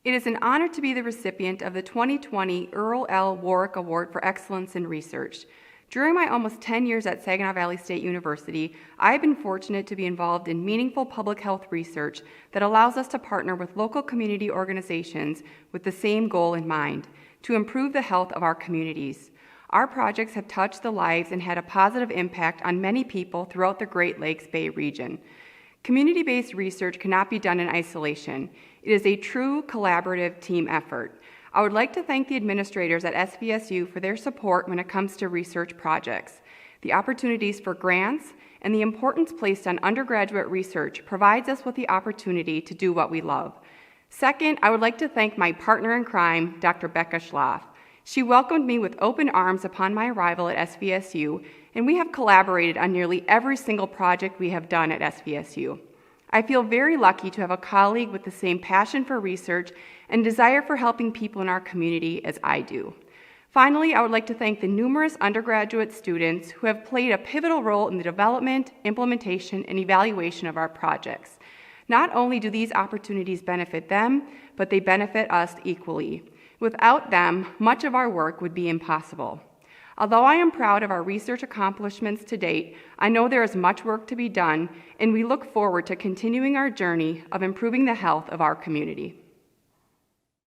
It is an honor to be the recipient of the 2020 Earl L. Warrick Award for Excellence in Research. During my almost 10 years at Saginaw Valley State University, I have been fortunate to be involved in meaningful public health research that allows us to partner with local community organizations with the same goal in mind, to improve the health of our communities. Our projects have touched the lives and had a positive impact on many people throughout the Great Lakes Bay region. Community-based research cannot be done in isolation. It is a true collaborative team effort. I would like to thank the administrators at SVSU for their support when it comes to research projects. The opportunities for grants and the importance placed on undergraduate research provides us with the opportunity to do what we love. Second, I would like to thank my partner in crime, Dr. Becca Schlaff. She welcomed me with open arms upon my arrival at SVSU, and we have collaborated on nearly every single project we have done at SVSU. I feel very lucky to have a colleague with the same passion for research and desire for helping people in our community as I do. Finally, I would like to thank the numerous undergraduate students who have played a pivotal role in the development, implementation, and evaluation of our projects. Not only do these opportunities benefit them, but they benefit us equally. Without them, much of our work would be impossible. Although I am proud of our research accomplishments to date, I know there is much work to be done, and we look forward to continuing our journey of improving the health of our community.